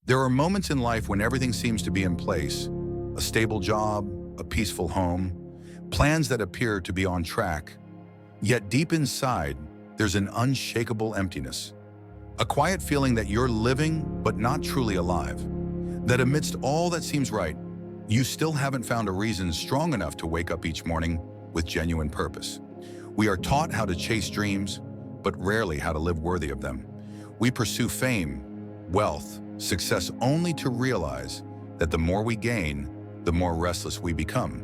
There are moments in life when everything seems to be in place: a stable job, a peaceful home, plans that appear to be on track. Yet deep inside, there's an unshakable emptiness, a quiet feeling that you're living but not truly alive, that amidst all that seems right, you still haven't found a reason strong enough to wake up each morning with genuine purpose. We are taught how to chase dreams, but rarely how to live worthy of them. We pursue fame, wealth, success only to realize that the more we gain, the more restless we become.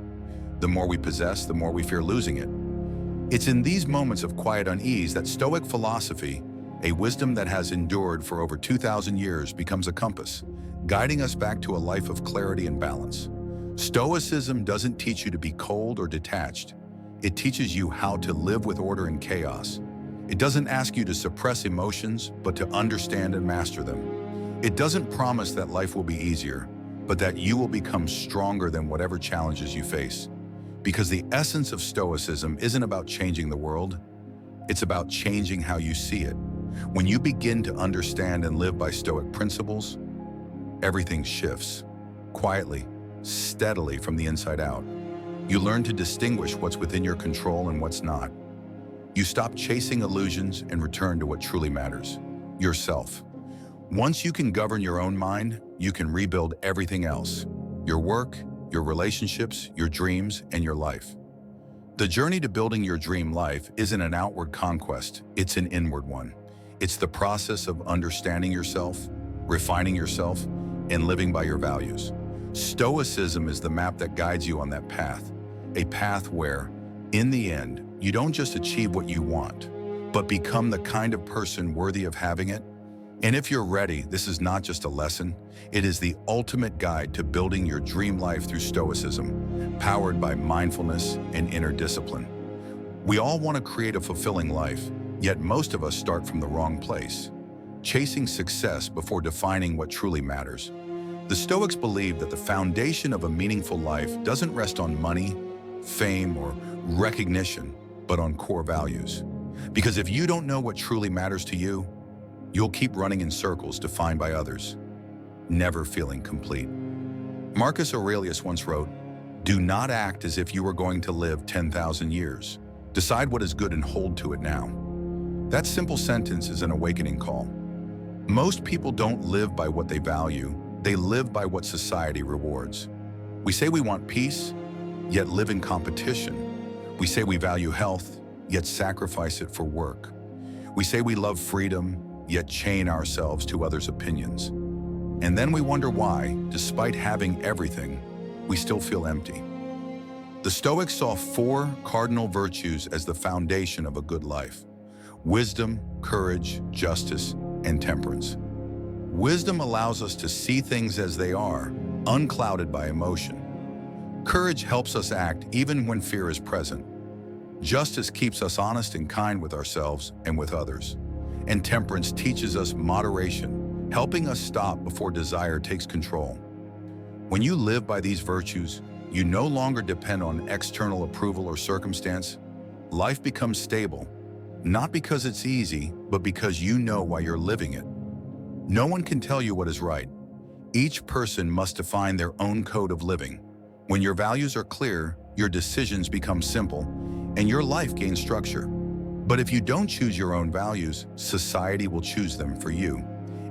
The more we possess, the more we fear losing it. It's in these moments of quiet unease that Stoic philosophy, a wisdom that has endured for over 2,000 years, becomes a compass, guiding us back to a life of clarity and balance. Stoicism doesn't teach you to be cold or detached. It teaches you how to live with order in chaos. It doesn't ask you to suppress emotions, but to understand and master them. It doesn't promise that life will be easier, but that you will become stronger than whatever challenges you face. Because the essence of Stoicism isn't about changing the world, it's about changing how you see it. When you begin to understand and live by Stoic principles, everything shifts, quietly, steadily from the inside out. You learn to distinguish what's within your control and what's not. You stop chasing illusions and return to what truly matters: yourself. Once you can govern your own mind, you can rebuild everything else: your work, your relationships, your dreams, and your life. The journey to building your dream life isn't an outward conquest, it's an inward one. It's the process of understanding yourself, refining yourself, and living by your values. Stoicism is the map that guides you on that path, a path where, in the end, you don't just achieve what you want, but become the kind of person worthy of having it. And if you're ready, this is not just a lesson, it is the ultimate guide to building your dream life through Stoicism, powered by mindfulness and inner discipline. We all want to create a fulfilling life, yet most of us start from the wrong place, chasing success before defining what truly matters. The Stoics believe that the foundation of a meaningful life doesn't rest on money, fame, or recognition, but on core values. Because if you don't know what truly matters to you, you'll keep running in circles defined by others, never feeling complete. Marcus Aurelius once wrote, "Do not act as if you were going to live 10,000 years. Decide what is good and hold to it now." That simple sentence is an awakening call. Most people don't live by what they value, they live by what society rewards. We say we want peace, yet live in competition. We say we value health, yet sacrifice it for work. We say we love freedom, yet chain ourselves to others' opinions. And then we wonder why, despite having everything, we still feel empty. The Stoics saw 4 cardinal virtues as the foundation of a good life: wisdom, courage, justice, and temperance. Wisdom allows us to see things as they are, unclouded by emotion. Courage helps us act even when fear is present. Justice keeps us honest and kind with ourselves and with others. And temperance teaches us moderation, helping us stop before desire takes control. When you live by these virtues, you no longer depend on external approval or circumstance. Life becomes stable, not because it's easy, but because you know why you're living it. No one can tell you what is right. Each person must define their own code of living. When your values are clear, your decisions become simple, and your life gains structure. But if you don't choose your own values, society will choose them for you.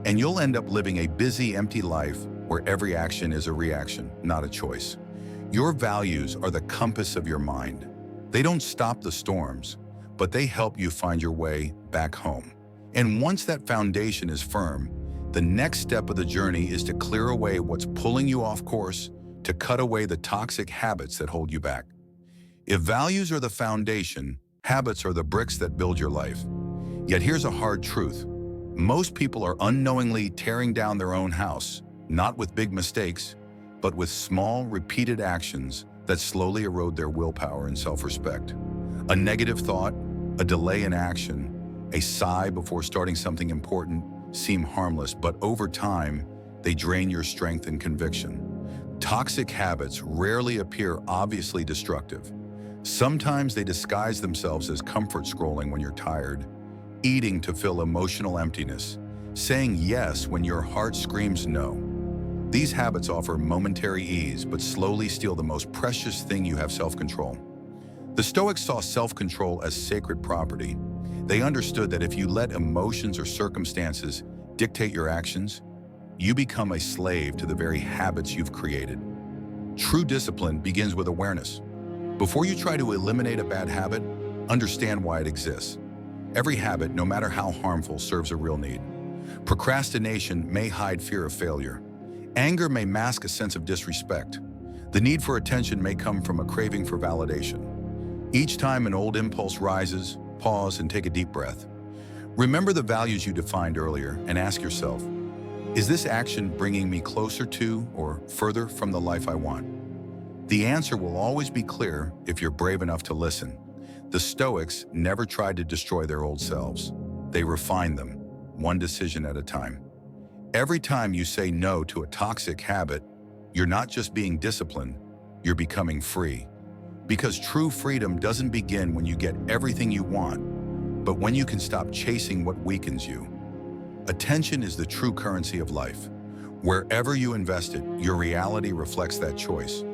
And you'll end up living a busy, empty life where every action is a reaction, not a choice. Your values are the compass of your mind. They don't stop the storms, but they help you find your way back home. And once that foundation is firm, the next step of the journey is to clear away what's pulling you off course, to cut away the toxic habits that hold you back. If values are the foundation, habits are the bricks that build your life. Yet here's a hard truth. Most people are unknowingly tearing down their own house, not with big mistakes, but with small, repeated actions that slowly erode their willpower and self-respect. A negative thought, a delay in action, a sigh before starting something important seem harmless, but over time, they drain your strength and conviction. Toxic habits rarely appear obviously destructive. Sometimes they disguise themselves as comfort scrolling when you're tired, eating to fill emotional emptiness, saying yes when your heart screams no. These habits offer momentary ease, but slowly steal the most precious thing you have: self-control. The Stoics saw self-control as sacred property. They understood that if you let emotions or circumstances dictate your actions, you become a slave to the very habits you've created. True discipline begins with awareness. Before you try to eliminate a bad habit, understand why it exists. Every habit, no matter how harmful, serves a real need. Procrastination may hide fear of failure. Anger may mask a sense of disrespect. The need for attention may come from a craving for validation. Each time an old impulse rises, pause and take a deep breath. Remember the values you defined earlier and ask yourself, is this action bringing me closer to or further from the life I want? The answer will always be clear if you're brave enough to listen. The Stoics never tried to destroy their old selves. They refined them, one decision at a time. Every time you say no to a toxic habit, you're not just being disciplined, you're becoming free. Because true freedom doesn't begin when you get everything you want, but when you can stop chasing what weakens you. Attention is the true currency of life. Wherever you invest it, your reality reflects that choice.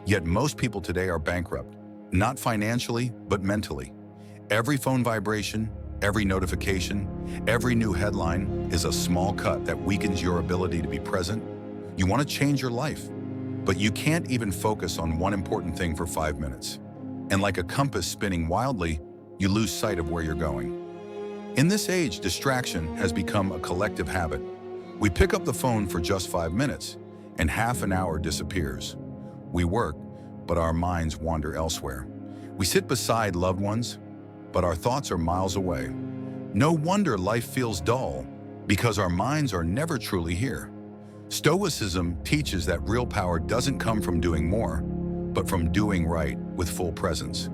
Yet most people today are bankrupt, not financially, but mentally. Every phone vibration, every notification, every new headline is a small cut that weakens your ability to be present. You want to change your life, but you can't even focus on one important thing for 5 minutes. And like a compass spinning wildly, you lose sight of where you're going. In this age, distraction has become a collective habit. We pick up the phone for just 5 minutes, and half an hour disappears. We work, but our minds wander elsewhere. We sit beside loved ones, but our thoughts are miles away. No wonder life feels dull, because our minds are never truly here. Stoicism teaches that real power doesn't come from doing more, but from doing right with full presence.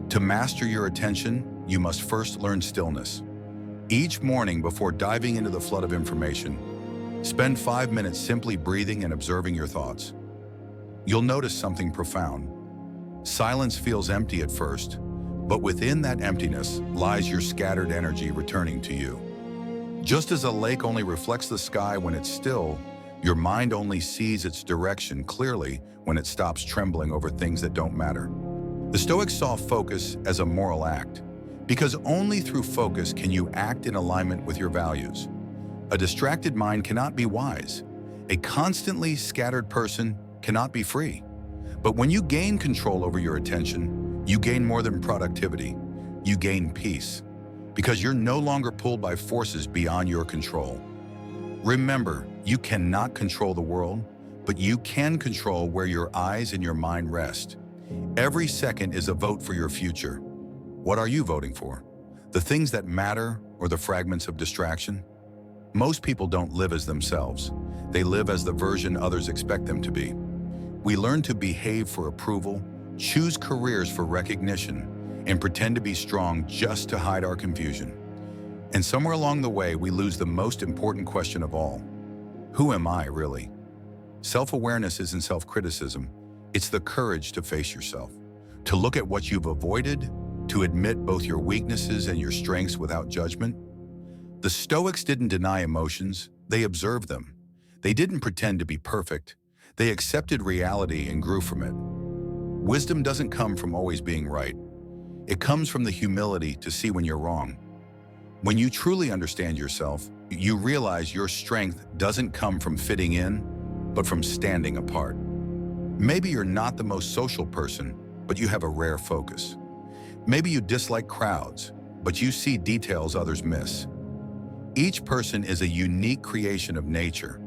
To master your attention, you must first learn stillness. Each morning before diving into the flood of information, spend 5 minutes simply breathing and observing your thoughts. You'll notice something profound. Silence feels empty at first, but within that emptiness lies your scattered energy returning to you. Just as a lake only reflects the sky when it's still, your mind only sees its direction clearly when it stops trembling over things that don't matter. The Stoics saw focus as a moral act, because only through focus can you act in alignment with your values. A distracted mind cannot be wise. A constantly scattered person cannot be free. But when you gain control over your attention, you gain more than productivity. You gain peace, because you're no longer pulled by forces beyond your control. Remember, you cannot control the world, but you can control where your eyes and your mind rest. Every second is a vote for your future. What are you voting for? The things that matter or the fragments of distraction? Most people don't live as themselves. They live as the version others expect them to be. We learn to behave for approval, choose careers for recognition, and pretend to be strong just to hide our confusion. And somewhere along the way, we lose the most important question of all. Who am I, really? Self-awareness isn't self-criticism. It's the courage to face yourself, to look at what you've avoided, to admit both your weaknesses and your strengths without judgment. The Stoics didn't deny emotions, they observed them. They didn't pretend to be perfect. They accepted reality and grew from it. Wisdom doesn't come from always being right. It comes from the humility to see when you're wrong. When you truly understand yourself, you realize your strength doesn't come from fitting in, but from standing apart. Maybe you're not the most social person, but you have a rare focus. Maybe you dislike crowds, but you see details others miss. Each person is a unique creation of nature,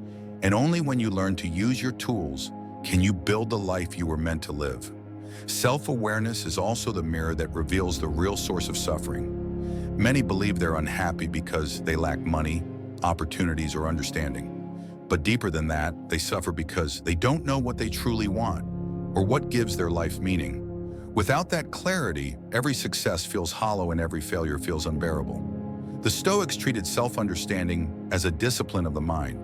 and only when you learn to use your tools can you build the life you were meant to live. Self-awareness is also the mirror that reveals the real source of suffering. Many believe they're unhappy because they lack money, opportunities, or understanding. But deeper than that, they suffer because they don't know what they truly want or what gives their life meaning. Without that clarity, every success feels hollow and every failure feels unbearable. The Stoics treated self-understanding as a discipline of the mind.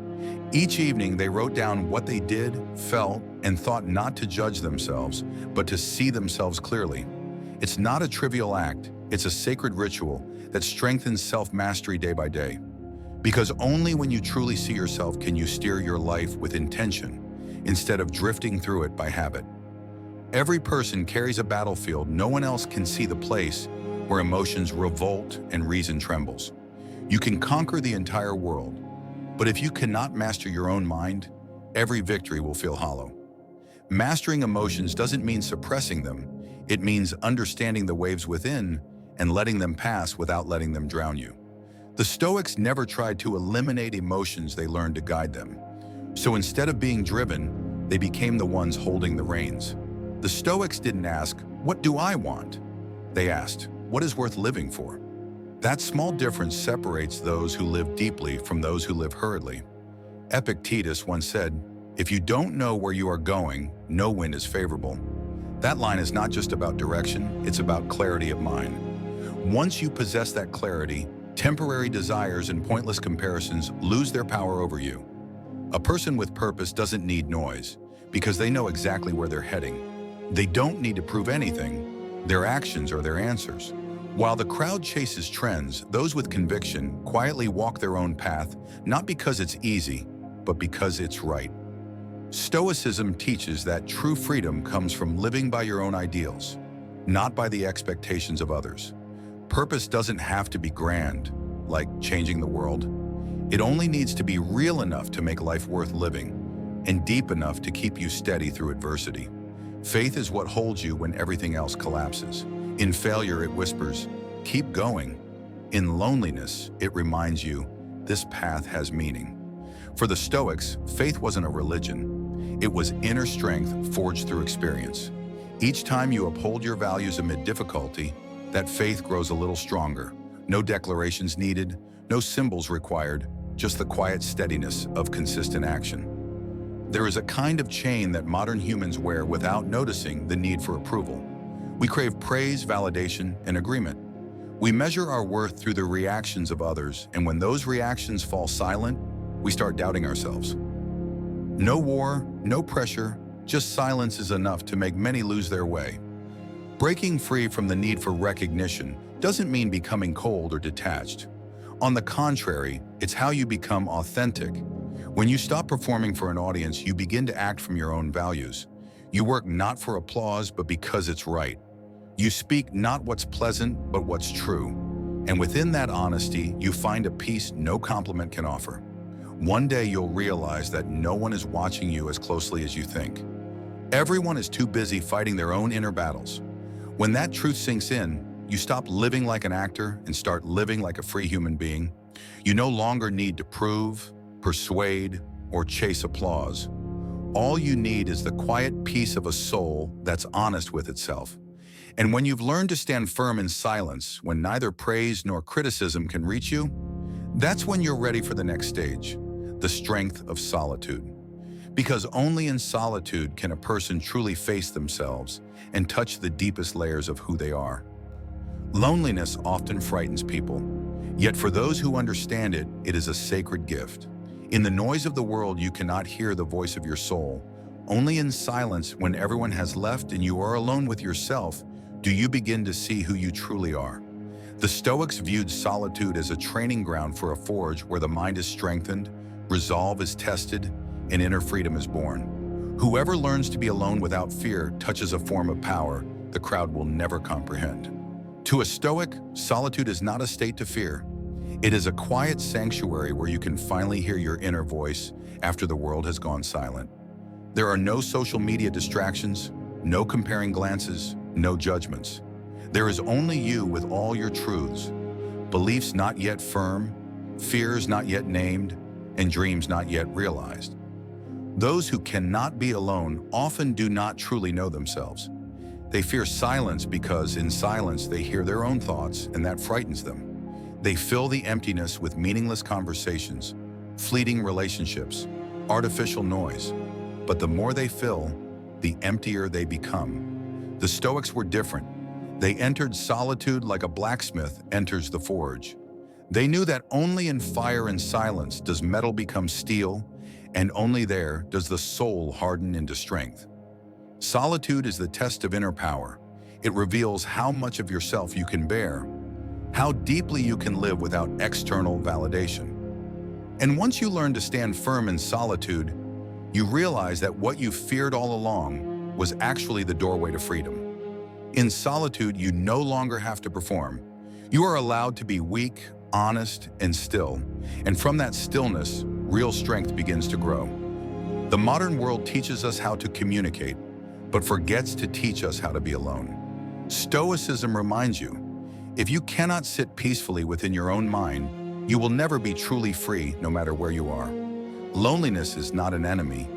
Each evening, they wrote down what they did, felt, and thought, not to judge themselves, but to see themselves clearly. It's not a trivial act, it's a sacred ritual that strengthens self-mastery day by day. Because only when you truly see yourself can you steer your life with intention instead of drifting through it by habit. Every person carries a battlefield. No one else can see the place where emotions revolt and reason trembles. You can conquer the entire world, but if you cannot master your own mind, every victory will feel hollow. Mastering emotions doesn't mean suppressing them. It means understanding the waves within and letting them pass without letting them drown you. The Stoics never tried to eliminate emotions, they learned to guide them. So instead of being driven, they became the ones holding the reins. The Stoics didn't ask, "What do I want?" They asked, "What is worth living for?" That small difference separates those who live deeply from those who live hurriedly. Epictetus once said, "If you don't know where you are going, no wind is favorable." That line is not just about direction, it's about clarity of mind. Once you possess that clarity, temporary desires and pointless comparisons lose their power over you. A person with purpose doesn't need noise because they know exactly where they're heading. They don't need to prove anything. Their actions are their answers. While the crowd chases trends, those with conviction quietly walk their own path, not because it's easy, but because it's right. Stoicism teaches that true freedom comes from living by your own ideals, not by the expectations of others. Purpose doesn't have to be grand, like changing the world. It only needs to be real enough to make life worth living, and deep enough to keep you steady through adversity. Faith is what holds you when everything else collapses. In failure, it whispers, "Keep going." In loneliness, it reminds you, "This path has meaning." For the Stoics, faith wasn't a religion. It was inner strength forged through experience. Each time you uphold your values amid difficulty, that faith grows a little stronger. No declarations needed, no symbols required, just the quiet steadiness of consistent action. There is a kind of chain that modern humans wear without noticing the need for approval. We crave praise, validation, and agreement. We measure our worth through the reactions of others, and when those reactions fall silent, we start doubting ourselves. No war, no pressure, just silence is enough to make many lose their way. Breaking free from the need for recognition doesn't mean becoming cold or detached. On the contrary, it's how you become authentic. When you stop performing for an audience, you begin to act from your own values. You work not for applause, but because it's right. You speak not what's pleasant, but what's true. And within that honesty, you find a peace no compliment can offer. One day you'll realize that no one is watching you as closely as you think. Everyone is too busy fighting their own inner battles. When that truth sinks in, you stop living like an actor and start living like a free human being. You no longer need to prove, persuade, or chase applause. All you need is the quiet peace of a soul that's honest with itself. And when you've learned to stand firm in silence, when neither praise nor criticism can reach you, that's when you're ready for the next stage, the strength of solitude. Because only in solitude can a person truly face themselves and touch the deepest layers of who they are. Loneliness often frightens people, yet for those who understand it, it is a sacred gift. In the noise of the world, you cannot hear the voice of your soul. Only in silence, when everyone has left and you are alone with yourself, do you begin to see who you truly are. The Stoics viewed solitude as a training ground for a forge where the mind is strengthened, resolve is tested, and inner freedom is born. Whoever learns to be alone without fear touches a form of power the crowd will never comprehend. To a Stoic, solitude is not a state to fear. It is a quiet sanctuary where you can finally hear your inner voice after the world has gone silent. There are no social media distractions, no comparing glances, no judgments. There is only you with all your truths, beliefs not yet firm, fears not yet named, and dreams not yet realized. Those who cannot be alone often do not truly know themselves. They fear silence because in silence they hear their own thoughts, and that frightens them. They fill the emptiness with meaningless conversations, fleeting relationships, artificial noise. But the more they fill, the emptier they become. The Stoics were different. They entered solitude like a blacksmith enters the forge. They knew that only in fire and silence does metal become steel, and only there does the soul harden into strength. Solitude is the test of inner power. It reveals how much of yourself you can bear, how deeply you can live without external validation. And once you learn to stand firm in solitude, you realize that what you feared all along was actually the doorway to freedom. In solitude, you no longer have to perform. You are allowed to be weak, honest, and still. And from that stillness, real strength begins to grow. The modern world teaches us how to communicate, but forgets to teach us how to be alone. Stoicism reminds you, if you cannot sit peacefully within your own mind, you will never be truly free no matter where you are. Loneliness is not an enemy.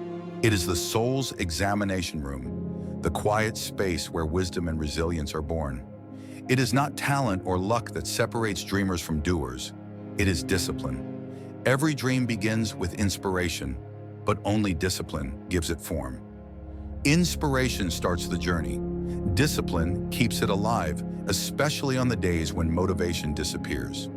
It is the soul's examination room, the quiet space where wisdom and resilience are born. It is not talent or luck that separates dreamers from doers. It is discipline. Every dream begins with inspiration, but only discipline gives it form. Inspiration starts the journey. Discipline keeps it alive, especially on the days when motivation disappears.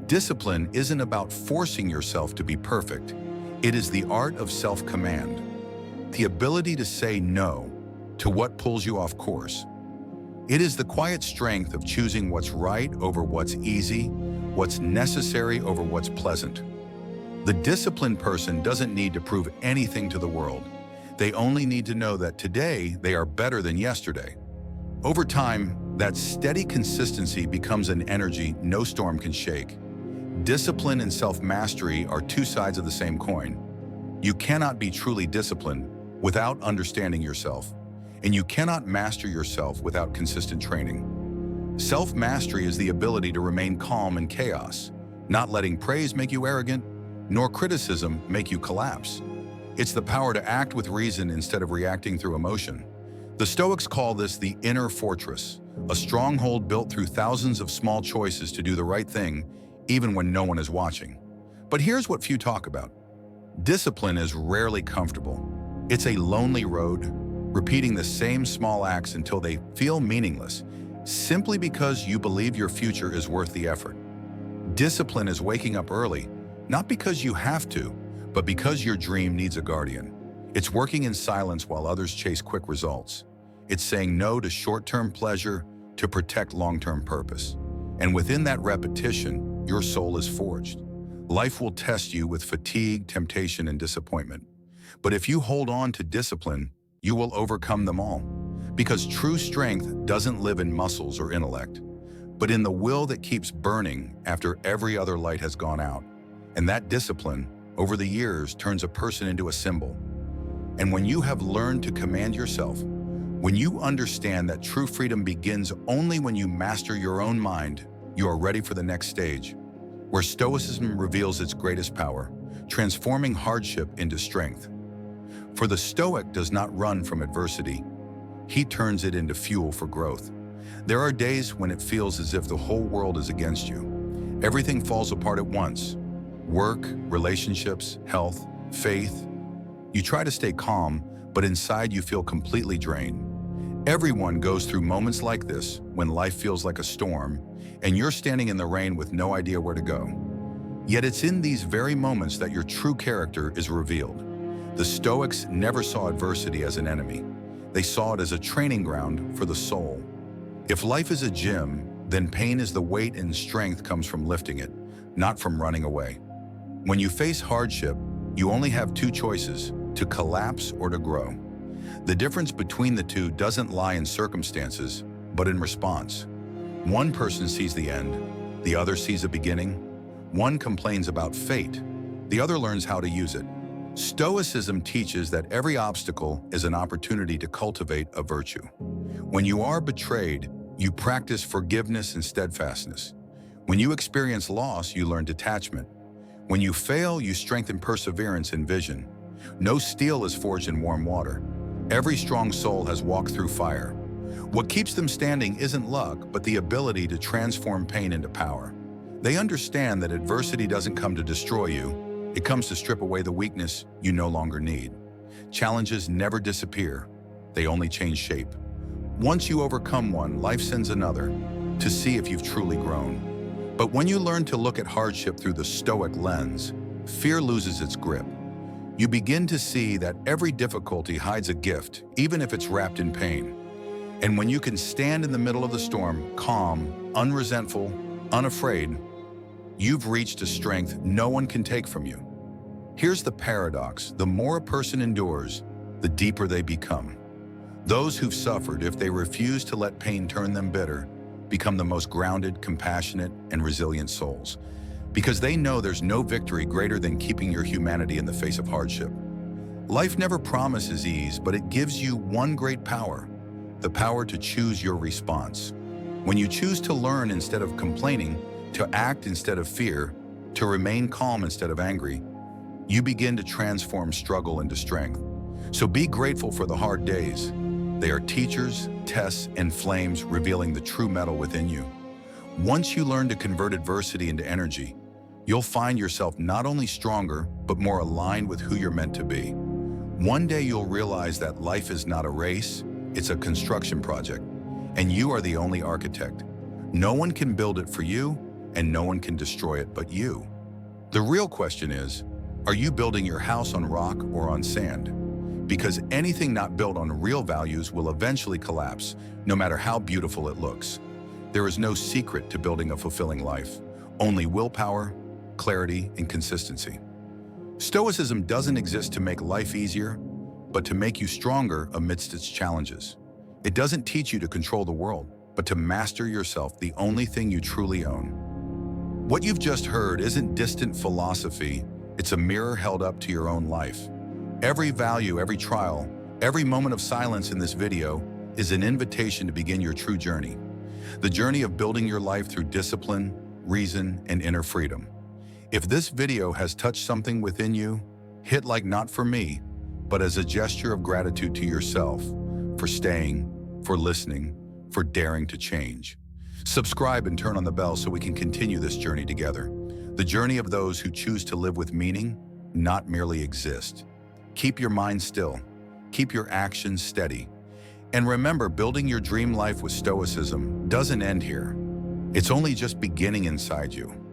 Discipline isn't about forcing yourself to be perfect. It is the art of self-command, the ability to say no to what pulls you off course. It is the quiet strength of choosing what's right over what's easy, what's necessary over what's pleasant. The disciplined person doesn't need to prove anything to the world. They only need to know that today they are better than yesterday. Over time, that steady consistency becomes an energy no storm can shake. Discipline and self-mastery are two sides of the same coin. You cannot be truly disciplined without understanding yourself, and you cannot master yourself without consistent training. Self-mastery is the ability to remain calm in chaos, not letting praise make you arrogant, nor criticism make you collapse. It's the power to act with reason instead of reacting through emotion. The Stoics call this the inner fortress, a stronghold built through thousands of small choices to do the right thing, even when no one is watching. But here's what few talk about. Discipline is rarely comfortable. It's a lonely road, repeating the same small acts until they feel meaningless, simply because you believe your future is worth the effort. Discipline is waking up early, not because you have to, but because your dream needs a guardian. It's working in silence while others chase quick results. It's saying no to short-term pleasure to protect long-term purpose. And within that repetition, your soul is forged. Life will test you with fatigue, temptation, and disappointment. But if you hold on to discipline, you will overcome them all. Because true strength doesn't live in muscles or intellect, but in the will that keeps burning after every other light has gone out. And that discipline, over the years, turns a person into a symbol. And when you have learned to command yourself, when you understand that true freedom begins only when you master your own mind, you are ready for the next stage, where Stoicism reveals its greatest power, transforming hardship into strength. For the Stoic does not run from adversity. He turns it into fuel for growth. There are days when it feels as if the whole world is against you. Everything falls apart at once. Work, relationships, health, faith. You try to stay calm, but inside you feel completely drained. Everyone goes through moments like this when life feels like a storm, and you're standing in the rain with no idea where to go. Yet it's in these very moments that your true character is revealed. The Stoics never saw adversity as an enemy. They saw it as a training ground for the soul. If life is a gym, then pain is the weight and strength comes from lifting it, not from running away. When you face hardship, you only have two choices, to collapse or to grow. The difference between the two doesn't lie in circumstances, but in response. One person sees the end, the other sees a beginning. One complains about fate, the other learns how to use it. Stoicism teaches that every obstacle is an opportunity to cultivate a virtue. When you are betrayed, you practice forgiveness and steadfastness. When you experience loss, you learn detachment. When you fail, you strengthen perseverance and vision. No steel is forged in warm water. Every strong soul has walked through fire. What keeps them standing isn't luck, but the ability to transform pain into power. They understand that adversity doesn't come to destroy you. It comes to strip away the weakness you no longer need. Challenges never disappear. They only change shape. Once you overcome one, life sends another to see if you've truly grown. But when you learn to look at hardship through the Stoic lens, fear loses its grip. You begin to see that every difficulty hides a gift, even if it's wrapped in pain. And when you can stand in the middle of the storm, calm, unresentful, unafraid, you've reached a strength no one can take from you. Here's the paradox: the more a person endures, the deeper they become. Those who've suffered, if they refuse to let pain turn them bitter, become the most grounded, compassionate, and resilient souls, because they know there's no victory greater than keeping your humanity in the face of hardship. Life never promises ease, but it gives you one great power: the power to choose your response. When you choose to learn instead of complaining, to act instead of fear, to remain calm instead of angry, you begin to transform struggle into strength. So be grateful for the hard days. They are teachers, tests, and flames revealing the true metal within you. Once you learn to convert adversity into energy, you'll find yourself not only stronger, but more aligned with who you're meant to be. One day you'll realize that life is not a race, it's a construction project, and you are the only architect. No one can build it for you, and no one can destroy it but you. The real question is, are you building your house on rock or on sand? Because anything not built on real values will eventually collapse, no matter how beautiful it looks. There is no secret to building a fulfilling life, only willpower, clarity, and consistency. Stoicism doesn't exist to make life easier, but to make you stronger amidst its challenges. It doesn't teach you to control the world, but to master yourself, the only thing you truly own. What you've just heard isn't distant philosophy, it's a mirror held up to your own life. Every value, every trial, every moment of silence in this video is an invitation to begin your true journey. The journey of building your life through discipline, reason, and inner freedom. If this video has touched something within you, hit like, not for me, but as a gesture of gratitude to yourself, for staying, for listening, for daring to change. Subscribe and turn on the bell so we can continue this journey together. The journey of those who choose to live with meaning, not merely exist. Keep your mind still, keep your actions steady. And remember, building your dream life with Stoicism doesn't end here. It's only just beginning inside you.